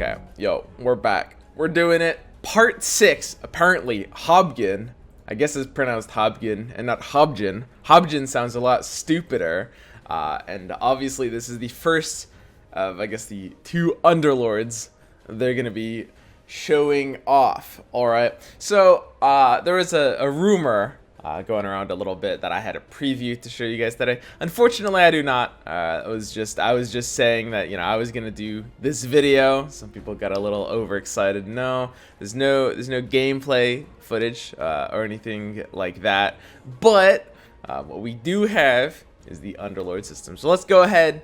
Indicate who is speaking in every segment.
Speaker 1: Okay, yo, we're back. We're doing it. Part 6, apparently, HOBGEN. I guess it's pronounced HOBGEN and not HOBGEN. HOBGEN sounds a lot stupider. And obviously this is the first of, I guess, the 2 Underlords they're going to be showing off. Alright, so there was a rumor going around a little bit that I had a preview to show you guys today. Unfortunately, I do not. I was just saying that, you know, I was gonna do this video. Some people got a little overexcited. No, there's no gameplay footage or anything like that. But what we do have is the Underlord system. So let's go ahead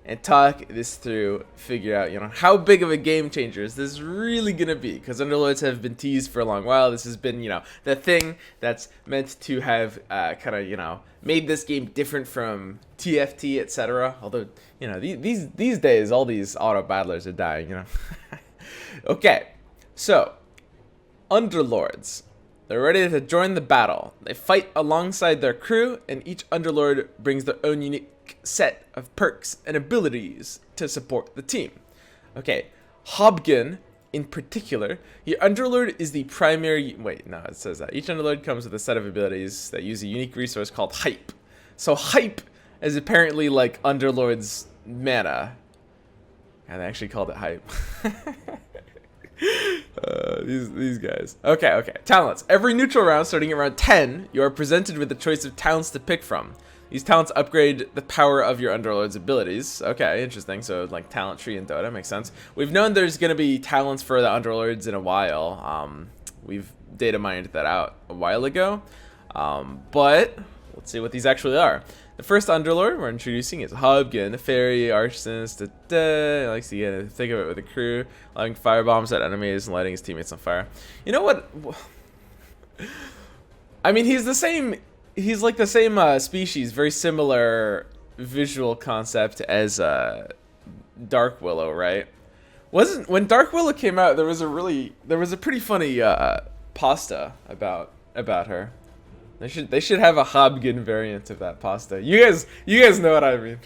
Speaker 1: and talk this through, figure out, you know, how big of a game changer is this really gonna be? Because Underlords have been teased for a long while. This has been, you know, the thing that's meant to have kind of, you know, made this game different from TFT, etc. Although, you know, these days, all these auto battlers are dying, you know. Okay, so Underlords. They're ready to join the battle. They fight alongside their crew, and each Underlord brings their own unique set of perks and abilities to support the team. Okay, HOBGEN in particular, your Underlord is the primary. Wait, no, it says that each Underlord comes with a set of abilities that use a unique resource called Hype. So Hype is apparently like Underlord's mana, and they actually called it Hype. These guys. Okay. Talents. Every neutral round, starting at round 10, you are presented with a choice of talents to pick from. These talents upgrade the power of your Underlord's abilities. Okay, interesting. So, like, talent tree in Dota, makes sense. We've known there's going to be talents for the Underlords in a while. We've data mined that out a while ago. But let's see what these actually are. The first Underlord we're introducing is HOBGEN, a fairy, arsonist, likes to get think of it with a crew, allowing firebombs at enemies and lighting his teammates on fire. You know what? I mean, he's like the same species, very similar visual concept as Dark Willow, right? When Dark Willow came out, there was a pretty funny pasta about her. They should have a HOBGEN variant of that pasta. You guys know what I mean.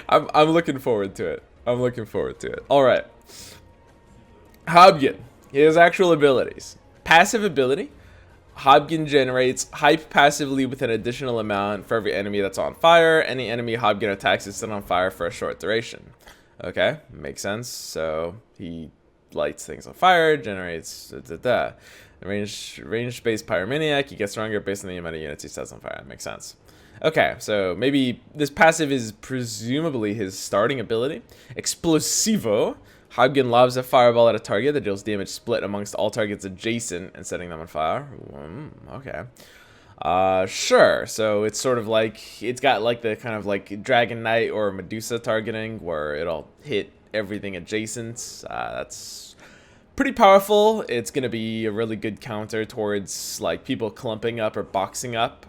Speaker 1: I'm looking forward to it. All right. HOBGEN. His actual abilities. Passive ability. HOBGEN generates hype passively with an additional amount for every enemy that's on fire. Any enemy HOBGEN attacks is set on fire for a short duration. Okay, makes sense. So he lights things on fire, generates range-based pyromaniac. He gets stronger based on the amount of units he sets on fire. Makes sense. Okay, so maybe this passive is presumably his starting ability. Explosivo. HOBGEN lobs a fireball at a target that deals damage split amongst all targets adjacent and setting them on fire. Okay. Sure. So it's sort of like, it's got like the kind of like Dragon Knight or Medusa targeting where it'll hit everything adjacent. That's pretty powerful. It's going to be a really good counter towards like people clumping up or boxing up.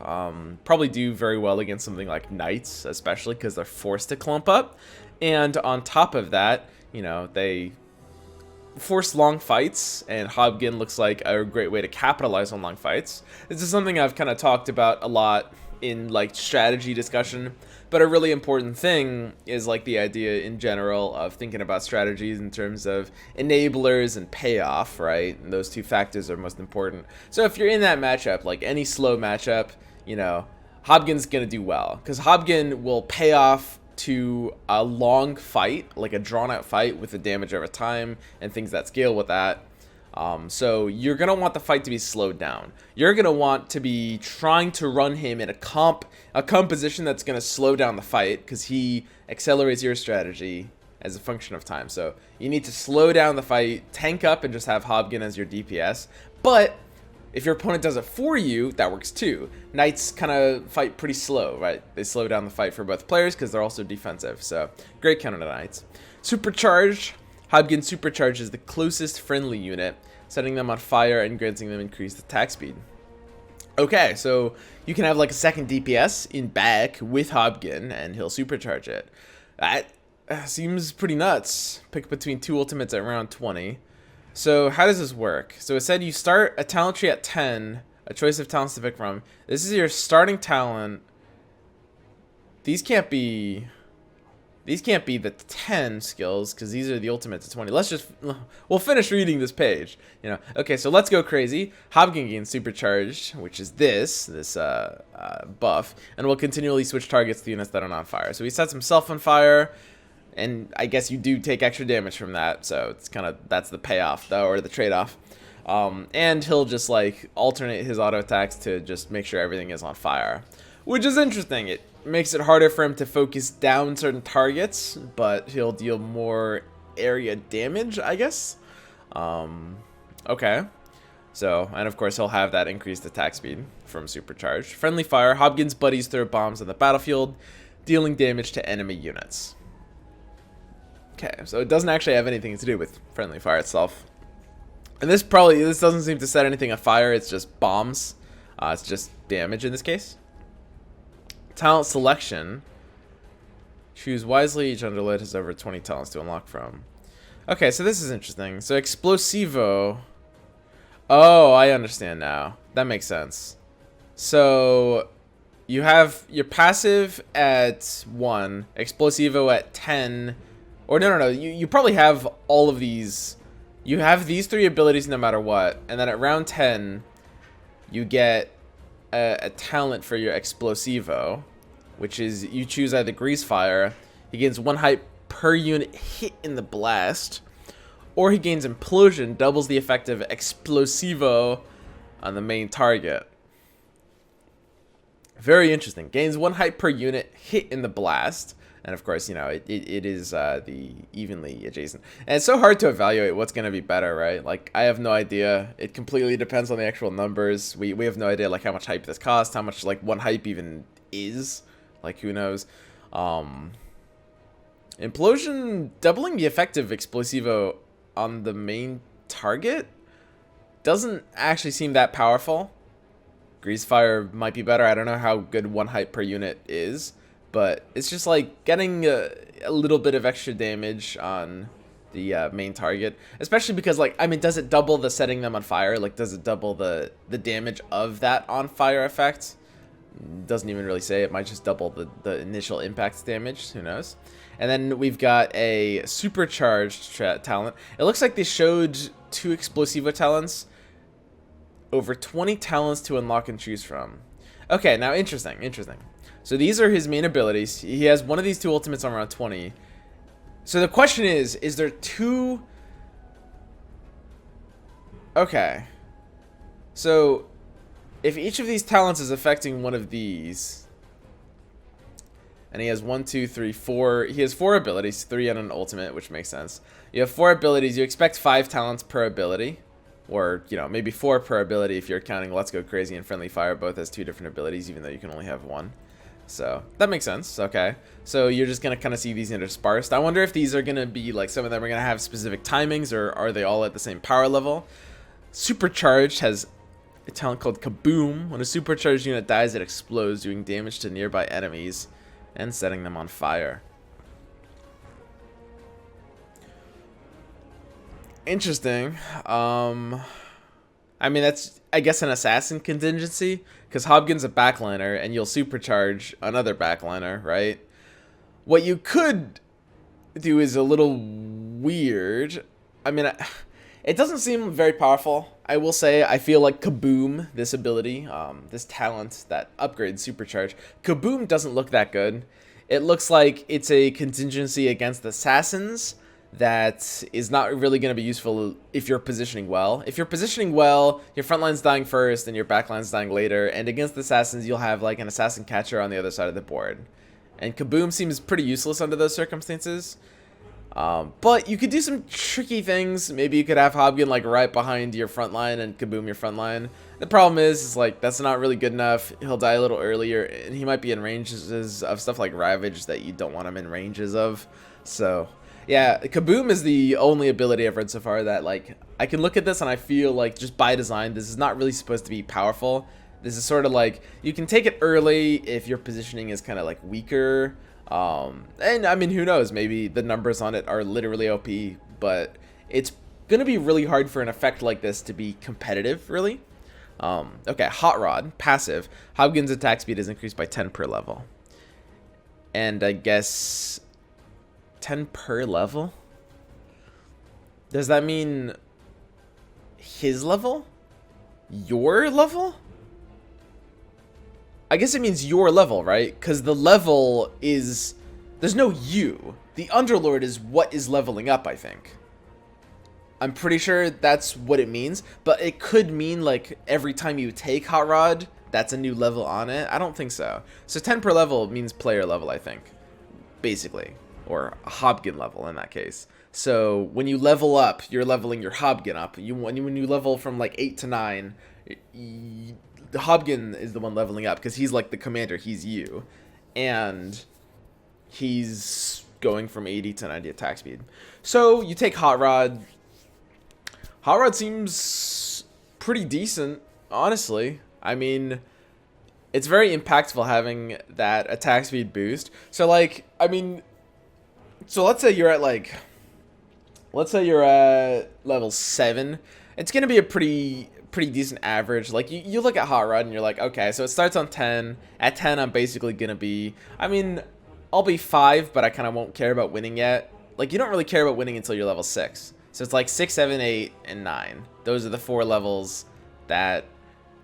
Speaker 1: Probably do very well against something like Knights, especially because they're forced to clump up. And on top of that, you know, they force long fights, and HOBGEN looks like a great way to capitalize on long fights. This is something I've kind of talked about a lot in like strategy discussion, but a really important thing is like the idea in general of thinking about strategies in terms of enablers and payoff, right? And those two factors are most important. So if you're in that matchup, like any slow matchup, you know, HOBGEN's gonna do well because HOBGEN will pay off to a long fight, like a drawn out fight with the damage over time and things that scale with that. So you're going to want the fight to be slowed down. You're going to want to be trying to run him in a composition that's going to slow down the fight because he accelerates your strategy as a function of time. So you need to slow down the fight, tank up, and just have HOBGEN as your DPS. But if your opponent does it for you, that works too. Knights kind of fight pretty slow, right? They slow down the fight for both players because they're also defensive. So great counter to Knights. Supercharge. HOBGEN supercharges the closest friendly unit, setting them on fire and granting them increased attack speed. Okay, so you can have like a second DPS in back with HOBGEN and he'll supercharge it. That seems pretty nuts. Pick between 2 ultimates at round 20. So how does this work? So it said you start a talent tree at 10, a choice of talents to pick from. This is your starting talent. These can't be These can't be the 10 skills because these are the ultimates at 20. We'll finish reading this page. Okay, so let's go crazy. HOBGEN gains supercharged, which is this buff, and will continually switch targets to units that are on fire. So he sets himself on fire, and I guess you do take extra damage from that. So it's that's the payoff though, or the trade-off. And he'll just like alternate his auto attacks to just make sure everything is on fire, which is interesting. It makes it harder for him to focus down certain targets, but he'll deal more area damage, I guess. Okay. So, and of course he'll have that increased attack speed from supercharged. Friendly fire. HOBGEN's buddies throw bombs on the battlefield, dealing damage to enemy units. Okay, so it doesn't actually have anything to do with friendly fire itself. And this doesn't seem to set anything on fire, it's just bombs. It's just damage in this case. Talent selection. Choose wisely, each Underlord has over 20 talents to unlock from. Okay, so this is interesting. So Explosivo. Oh, I understand now. That makes sense. So you have your passive at 1, Explosivo at 10. Or no. You probably have all of these. You have these 3 abilities no matter what, and then at round 10, you get a talent for your Explosivo, which is you choose either Grease Fire. He gains 1 hype per unit hit in the blast, or he gains Implosion, doubles the effect of Explosivo on the main target. Very interesting. Gains 1 hype per unit hit in the blast. And of course, it is the evenly adjacent. And it's so hard to evaluate what's going to be better, right? Like, I have no idea. It completely depends on the actual numbers. We have no idea, like, how much hype this costs, how much, like, 1 hype even is. Like, who knows? Implosion, doubling the effect of Explosivo on the main target doesn't actually seem that powerful. Grease Fire might be better. I don't know how good 1 hype per unit is. But it's just like getting a little bit of extra damage on the main target. Especially because, like, I mean, does it double the setting them on fire? Like, does it double the damage of that on fire effect? Doesn't even really say. It might just double the initial impact damage. Who knows? And then we've got a supercharged talent. It looks like they showed 2 Explosivo talents. Over 20 talents to unlock and choose from. Okay, now interesting. So these are his main abilities. He has one of these 2 ultimates on round 20. So the question is there 2... Okay. So, if each of these talents is affecting one of these... And he has 1, 2, 3, 4... He has 4 abilities, 3 and an ultimate, which makes sense. You have 4 abilities. You expect 5 talents per ability. Or, maybe 4 per ability if you're counting Let's Go Crazy and Friendly Fire both as 2 different abilities, even though you can only have 1. So, that makes sense. Okay. So, you're just going to kind of see these interspersed. I wonder if these are going to be, like, some of them are going to have specific timings, or are they all at the same power level? Supercharged has a talent called Kaboom. When a supercharged unit dies, it explodes, doing damage to nearby enemies and setting them on fire. Interesting. I mean, that's, I guess, an assassin contingency, because HOBGEN's a backliner, and you'll supercharge another backliner, right? What you could do is a little weird. I mean, it doesn't seem very powerful. I will say, I feel like Kaboom, this ability, this talent that upgrades supercharge, Kaboom doesn't look that good. It looks like it's a contingency against assassins that is not really going to be useful if you're positioning well. If you're positioning well, your front line's dying first and your back line's dying later, and against assassins you'll have like an assassin catcher on the other side of the board. And Kaboom seems pretty useless under those circumstances. But you could do some tricky things. Maybe you could have HOBGEN like right behind your front line and Kaboom your front line. The problem is like that's not really good enough. He'll die a little earlier, and he might be in ranges of stuff like Ravage that you don't want him in ranges of. So yeah, Kaboom is the only ability I've read so far that, like, I can look at this and I feel like just by design, this is not really supposed to be powerful. This is sort of like, you can take it early if your positioning is kind of like weaker. And I mean, who knows, maybe the numbers on it are literally OP, but it's going to be really hard for an effect like this to be competitive, really. Okay, Hot Rod, passive. HOBGEN's attack speed is increased by 10 per level. And I guess 10 per level? Does that mean his level? Your level? I guess it means your level, right? Because the level is... There's no you. The Underlord is what is leveling up, I think. I'm pretty sure that's what it means. But it could mean, like, every time you take Hot Rod, that's a new level on it. I don't think so. So 10 per level means player level, I think. Basically. Or a HOBGEN level in that case. So when you level up, you're leveling your HOBGEN up. When you level from, like, 8 to 9... the HOBGEN is the one leveling up because he's like the commander. He's you, and he's going from 80 to 90 attack speed. So you take Hot Rod. Hot Rod seems pretty decent, honestly. I mean, it's very impactful having that attack speed boost. So like, I mean, so let's say you're at like, let's say you're at level 7. It's gonna be a pretty decent average. Like you look at Hot Rod and you're like, okay, so it starts on 10. At 10 I'm basically gonna be, I mean, I'll be 5, but I kind of won't care about winning yet. Like, you don't really care about winning until you're level 6. So it's like 6, 7, 8, and 9. Those are the 4 levels that,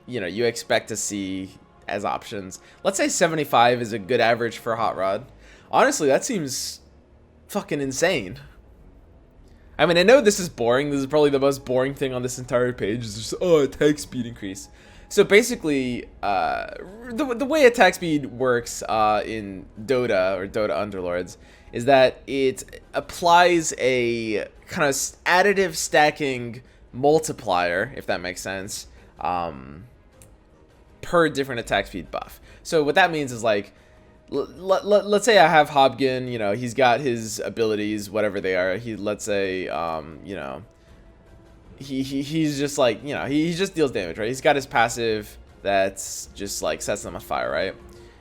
Speaker 1: you know, you expect to see as options. Let's say 75 is a good average for Hot Rod. Honestly, that seems fucking insane. I mean, I know this is boring. This is probably the most boring thing on this entire page. Is just, oh, attack speed increase. So basically, the way attack speed works in Dota or Dota Underlords is that it applies a kind of additive stacking multiplier, if that makes sense, per different attack speed buff. So what that means is like, let's say I have HOBGEN, you know, he's got his abilities, whatever they are. Let's say, you know, he's just like, you know, he just deals damage, right? He's got his passive that's just like sets them on fire, right?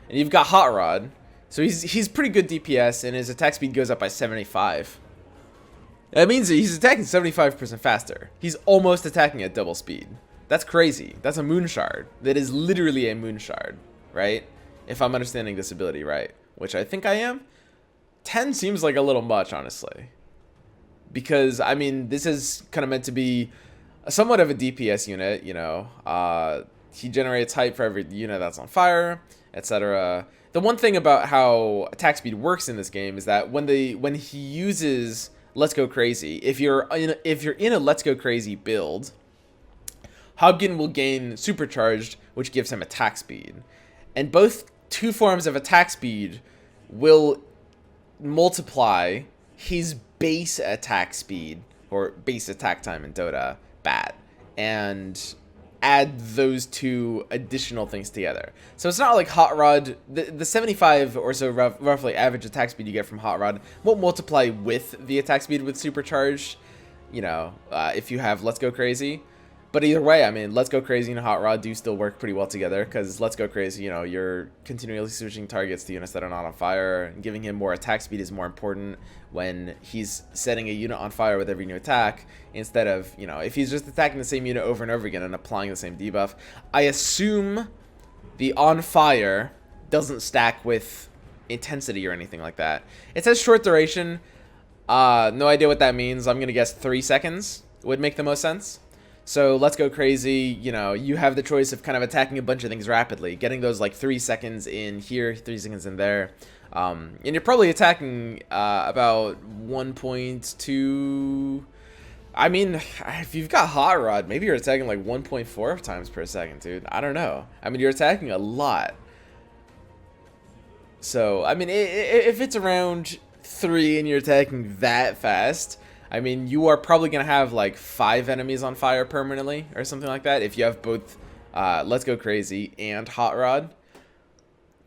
Speaker 1: And you've got Hot Rod, so he's pretty good DPS, and his attack speed goes up by 75. That means that he's attacking 75% faster. He's almost attacking at double speed. That's crazy. That's a moon shard. That is literally a moon shard, right? If I'm understanding this ability right, which I think I am. 10 seems like a little much, honestly. Because, I mean, this is kind of meant to be somewhat of a DPS unit, you know. He generates hype for every unit that's on fire, etc. The one thing about how attack speed works in this game is that when he uses Let's Go Crazy, if you're in a Let's Go Crazy build, HOBGEN will gain Supercharged, which gives him attack speed. And both two forms of attack speed will multiply his base attack speed, or base attack time in Dota, and add those two additional things together. So it's not like Hot Rod, the 75 or so roughly average attack speed you get from Hot Rod won't multiply with the attack speed with Supercharged, you know, if you have Let's Go Crazy. But either way, I mean, Let's Go Crazy and Hot Rod do still work pretty well together, because Let's Go Crazy, you know, you're continually switching targets to units that are not on fire, and giving him more attack speed is more important when he's setting a unit on fire with every new attack, instead of, you know, if he's just attacking the same unit over and over again and applying the same debuff. I assume the on fire doesn't stack with intensity or anything like that. It says short duration. No idea what that means. I'm going to guess 3 seconds would make the most sense. So Let's Go Crazy, you know, you have the choice of kind of attacking a bunch of things rapidly, getting those like 3 seconds in here, 3 seconds in there. And you're probably attacking about 1.2. I mean, if you've got Hot Rod, maybe you're attacking like 1.4 times per second, dude. I don't know. I mean, you're attacking a lot. So, I mean, if it's around 3 and you're attacking that fast, I mean, you are probably going to have like 5 enemies on fire permanently or something like that if you have both Let's Go Crazy and Hot Rod,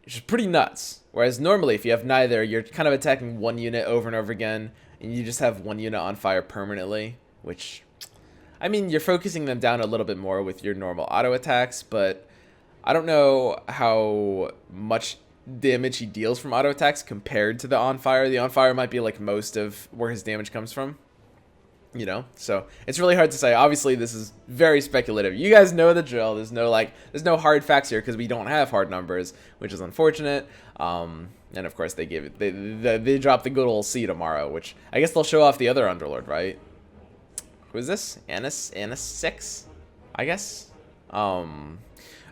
Speaker 1: which is pretty nuts. Whereas normally if you have neither, you're kind of attacking one unit over and over again, and you just have one unit on fire permanently, which, I mean, you're focusing them down a little bit more with your normal auto attacks, but I don't know how much damage he deals from auto attacks compared to the on fire. The on fire might be like most of where his damage comes from. you know, so it's really hard to say. Obviously this is very speculative. You guys know the drill. There's no hard facts here because we don't have hard numbers, which is unfortunate. And of course they drop the good old C tomorrow, which I guess they'll show off the other Underlord, right? Who is this? Annis 6, I guess.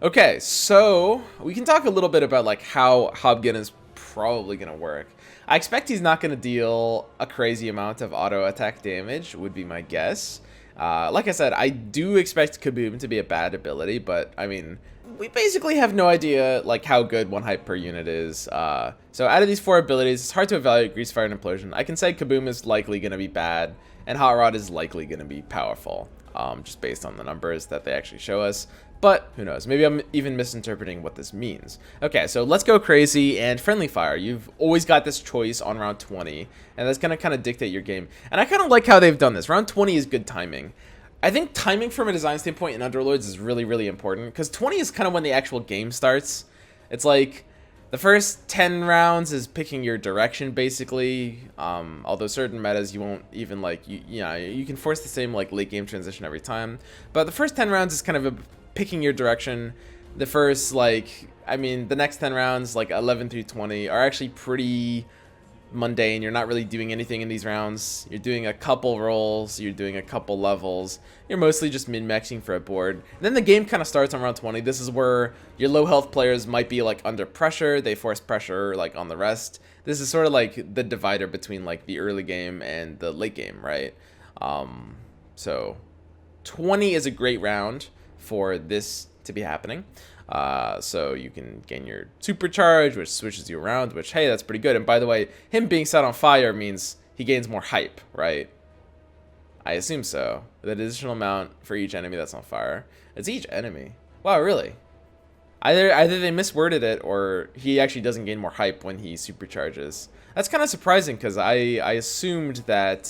Speaker 1: Okay, so we can talk a little bit about like how HOBGEN is probably gonna work. I expect he's not gonna deal a crazy amount of auto attack damage, would be my guess. Like I said, I do expect Kaboom to be a bad ability, but I mean, we basically have no idea like how good 1 hype per unit is. So out of these 4 abilities, it's hard to evaluate Grease, Fire, and Implosion. I can say Kaboom is likely gonna be bad, and Hot Rod is likely gonna be powerful, just based on the numbers that they actually show us. But who knows? Maybe I'm even misinterpreting what this means. Okay, so Let's Go Crazy and Friendly Fire. You've always got this choice on round 20, and that's gonna kind of dictate your game. And I kind of like how they've done this. Round 20 is good timing. I think timing from a design standpoint in Underlords is really, really important, because 20 is kind of when the actual game starts. It's like the first 10 rounds is picking your direction, basically. Although certain metas you won't even like, you can force the same like late game transition every time. But the first 10 rounds is kind of picking your direction. The first, like, I mean, the next 10 rounds, like 11 through 20, are actually pretty mundane. You're not really doing anything in these rounds. You're doing a couple rolls, you're doing a couple levels. You're mostly just min-maxing for a board. And then the game kind of starts on round 20. This is where your low health players might be like under pressure. They force pressure like on the rest. This is sort of like the divider between like the early game and the late game, right? So 20 is a great round for this to be happening. So you can gain your supercharge, which switches you around, which, hey, that's pretty good. And by the way, him being set on fire means he gains more hype, right? I assume so. The additional amount for each enemy that's on fire. It's each enemy. Wow, really? Either they misworded it, or he actually doesn't gain more hype when he supercharges. That's kind of surprising, because I assumed that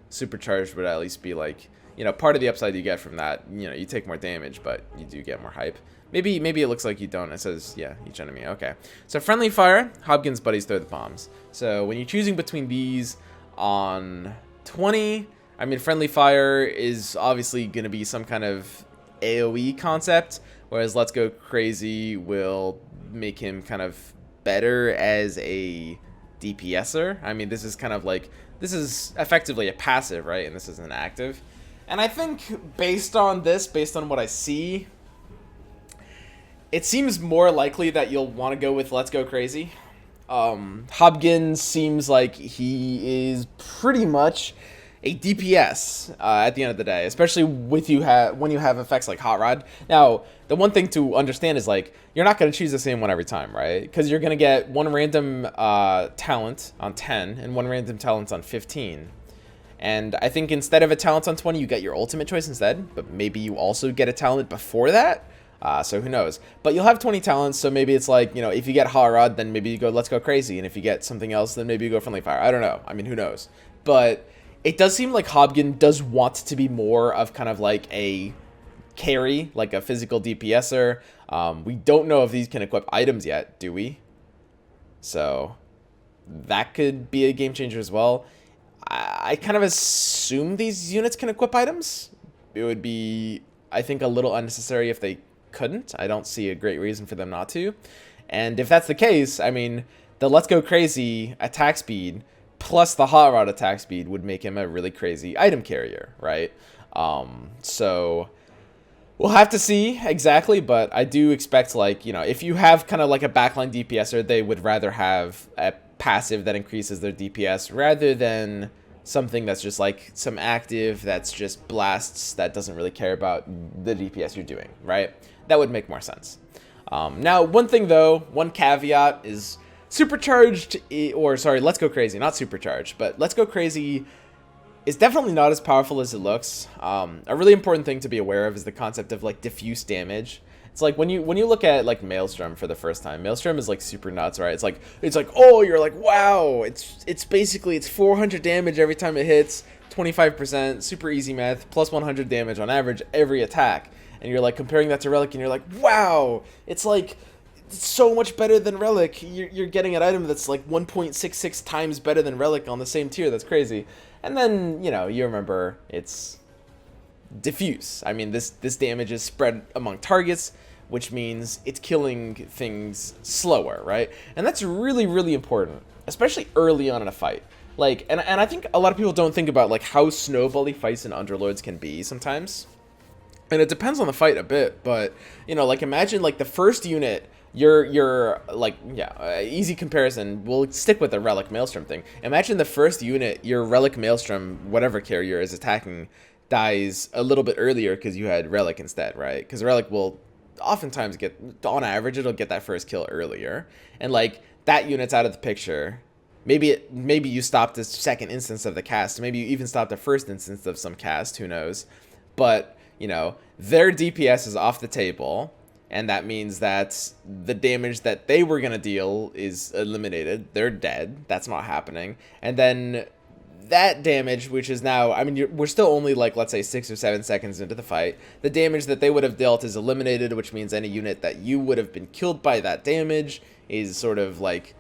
Speaker 1: supercharged would at least be like, you know, part of the upside you get from that. You know, you take more damage, but you do get more hype. Maybe it looks like you don't. It says, yeah, each enemy. Okay. So Friendly Fire, HOBGEN's buddies throw the bombs. So when you're choosing between these on 20, I mean, Friendly Fire is obviously going to be some kind of AoE concept, whereas Let's Go Crazy will make him kind of better as a DPSer. I mean, this is kind of like, this is effectively a passive, right? And this is an active. And I think based on what I see, it seems more likely that you'll want to go with Let's Go Crazy. HOBGEN seems like he is pretty much a DPS at the end of the day, especially with when you have effects like Hot Rod. Now, the one thing to understand is like, you're not going to choose the same one every time, right? Because you're going to get one random talent on 10 and one random talent on 15. And I think instead of a talent on 20, you get your ultimate choice instead, but maybe you also get a talent before that. So who knows? But you'll have 20 talents, so maybe it's like, you know, if you get Hot Rod, then maybe you go Let's Go Crazy, and if you get something else, then maybe you go Friendly Fire. I don't know. I mean, who knows? But it does seem like HOBGEN does want to be more of kind of like a carry, like a physical DPSer. We don't know if these can equip items yet, do we? So that could be a game changer as well. I kind of assume these units can equip items. It would be, I think, a little unnecessary if they couldn't. I don't see a great reason for them not to. And if that's the case, I mean, the Let's Go Crazy attack speed plus the Hot Rod attack speed would make him a really crazy item carrier, right? So we'll have to see exactly, but I do expect, like, you know, if you have kind of like a backline DPSer, they would rather have a passive that increases their DPS rather than something that's just like some active that's just blasts that doesn't really care about the DPS you're doing, right? That would make more sense. Now, one thing though, one caveat is supercharged, or sorry, Let's Go Crazy, not supercharged, but Let's Go Crazy is definitely not as powerful as it looks. A really important thing to be aware of is the concept of like diffuse damage. It's like when you look at like Maelstrom for the first time, Maelstrom is like super nuts, right? It's like oh, you're like, wow, it's basically it's 400 damage every time it hits, 25%, super easy math, plus 100 damage on average every attack. And you're like comparing that to Relic, and you're like, wow, it's like it's so much better than Relic. You're getting an item that's like 1.66 times better than Relic on the same tier. That's crazy. And then, you know, you remember it's diffuse. I mean, this damage is spread among targets, which means it's killing things slower, right? And that's really, really important, especially early on in a fight. Like, and I think a lot of people don't think about, like, how snowbally fights in Underlords can be sometimes. And it depends on the fight a bit, but, you know, like, imagine, like, the first unit, you're like, yeah, easy comparison, we'll stick with the Relic Maelstrom thing. Imagine the first unit, your Relic Maelstrom, whatever carrier is attacking, dies a little bit earlier because you had Relic instead, right? Because Relic will oftentimes get, on average, it'll get that first kill earlier. And, like, that unit's out of the picture. Maybe you stopped the second instance of the cast. Maybe you even stopped the first instance of some cast, who knows. But, you know, their DPS is off the table, and that means that the damage that they were going to deal is eliminated. They're dead. That's not happening. And then that damage, which is now, I mean, we're still only, like, let's say 6 or 7 seconds into the fight. The damage that they would have dealt is eliminated, which means any unit that you would have been killed by that damage is sort of, like,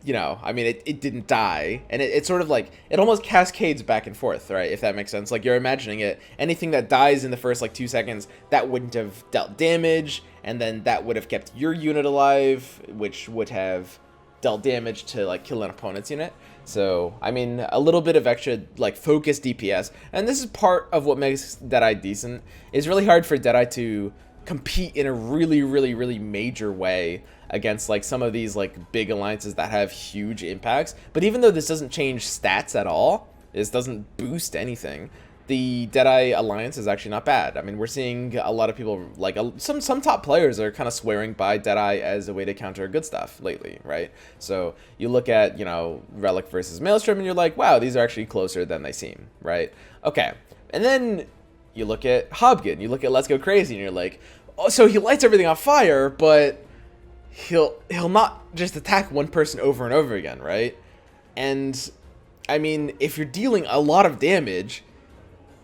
Speaker 1: you know, I mean, it didn't die, and it's sort of like, it almost cascades back and forth, right, if that makes sense. Like, you're imagining it, anything that dies in the first, like, 2 seconds, that wouldn't have dealt damage, and then that would have kept your unit alive, which would have dealt damage to, like, kill an opponent's unit. So, I mean, a little bit of extra, like, focused DPS, and this is part of what makes Deadeye decent. It's really hard for Deadeye to compete in a really, really, really major way against, like, some of these, like, big alliances that have huge impacts. But even though this doesn't change stats at all, this doesn't boost anything, the Deadeye alliance is actually not bad. I mean, we're seeing a lot of people, like, some top players are kind of swearing by Deadeye as a way to counter good stuff lately, right? So you look at, you know, Relic versus Maelstrom, and you're like, wow, these are actually closer than they seem, right? Okay, and then you look at HOBGEN, you look at Let's Go Crazy, and you're like, oh, so he lights everything on fire, but he'll not just attack one person over and over again, right? And I mean, if you're dealing a lot of damage,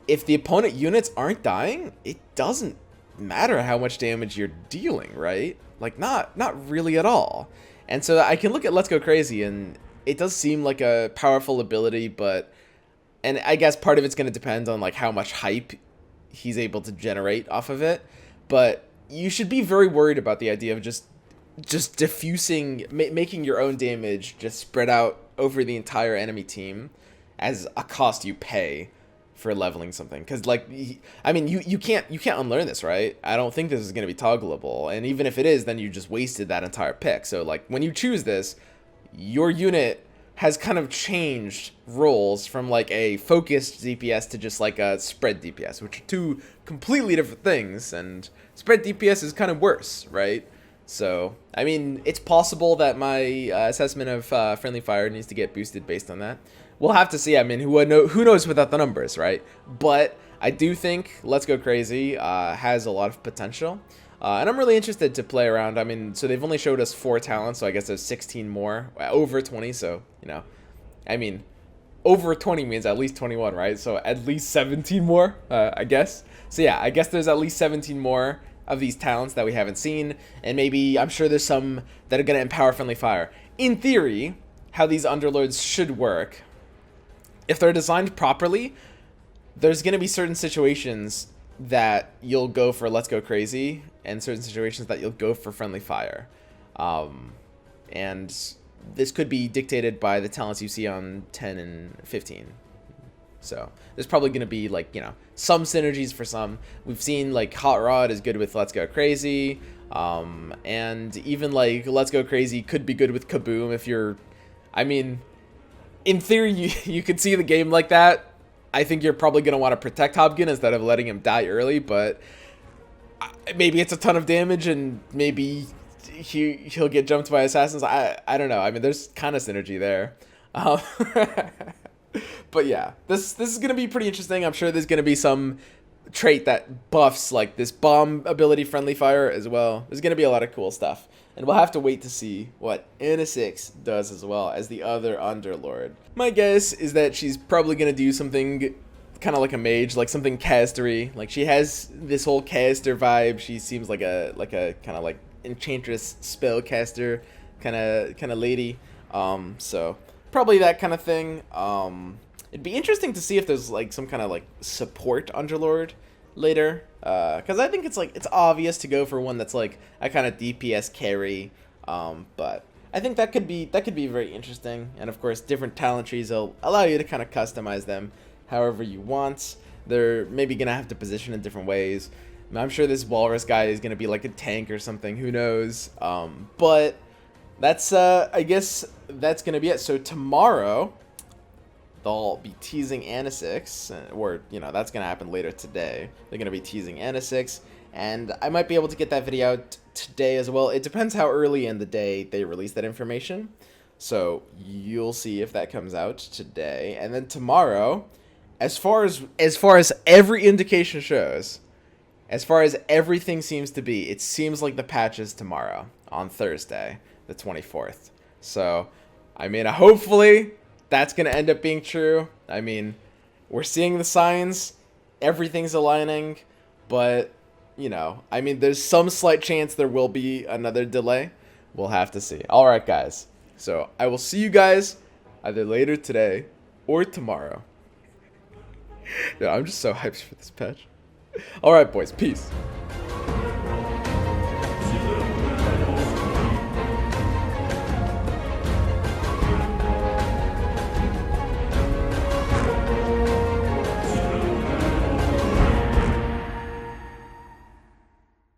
Speaker 1: if the opponent units aren't dying, it doesn't matter how much damage you're dealing, right? Like, not really at all. And so I can look at Let's Go Crazy, and it does seem like a powerful ability, but, and I guess part of it's going to depend on, like, how much hype he's able to generate off of it. But you should be very worried about the idea of just diffusing, making your own damage just spread out over the entire enemy team as a cost you pay for leveling something. Because, like, I mean, you can't unlearn this, right? I don't think this is going to be toggleable, and even if it is, then you just wasted that entire pick. So, like, when you choose this, your unit has kind of changed roles from, like, a focused DPS to just, like, a spread DPS, which are two completely different things, and spread DPS is kind of worse, right? So, I mean, it's possible that my assessment of friendly fire needs to get boosted based on that. We'll have to see. I mean, who knows without the numbers, right? But I do think Let's Go Crazy has a lot of potential. And I'm really interested to play around. I mean, so they've only showed us 4 talents, so I guess there's 16 more. Over 20, so, you know. I mean, over 20 means at least 21, right? So at least 17 more, I guess. So yeah, I guess there's at least 17 more of these talents that we haven't seen. And maybe, I'm sure there's some that are going to empower friendly fire. In theory, how these Underlords should work, if they're designed properly, there's going to be certain situations that you'll go for Let's Go Crazy, and certain situations that you'll go for friendly fire. And this could be dictated by the talents you see on 10 and 15. So there's probably going to be, like, you know, some synergies for some. We've seen, like, Hot Rod is good with Let's Go Crazy. And even, like, Let's Go Crazy could be good with Kaboom if you're, I mean, in theory, you could see the game like that. I think you're probably going to want to protect HOBGEN instead of letting him die early, but maybe it's a ton of damage, and maybe he'll get jumped by assassins. I don't know. I mean, there's kind of synergy there. But yeah, this is going to be pretty interesting. I'm sure there's going to be some trait that buffs, like, this bomb ability friendly fire as well. There's going to be a lot of cool stuff. And we'll have to wait to see what Anna 6 does as well as the other Underlord. My guess is that she's probably going to do something kind of like a mage, like something castery. Like, she has this whole caster vibe. She seems like a kind of like enchantress spellcaster kind of lady. So probably that kind of thing. It'd be interesting to see if there's like some kind of like support Underlord later, because I think it's obvious to go for one that's like a kind of DPS carry, but I think that could be very interesting. And of course, different talent trees will allow you to kind of customize them however you want. They're maybe gonna have to position in different ways. I'm sure this walrus guy is gonna be like a tank or something. Who knows? But that's I guess that's gonna be it. So tomorrow they'll be teasing Anisix, or that's gonna happen later today. They're gonna be teasing Anisix, and I might be able to get that video out today as well. It depends how early in the day they release that information. So you'll see if that comes out today, and then tomorrow, as far as every indication shows, as far as everything seems to be, it seems like the patch is tomorrow on Thursday, the 24th. So, I mean, hopefully that's going to end up being true. I mean, we're seeing the signs, everything's aligning, but, I mean, there's some slight chance there will be another delay. We'll have to see. All right, guys. So, I will see you guys either later today or tomorrow. Yeah, I'm just so hyped for this patch. All right, boys. Peace.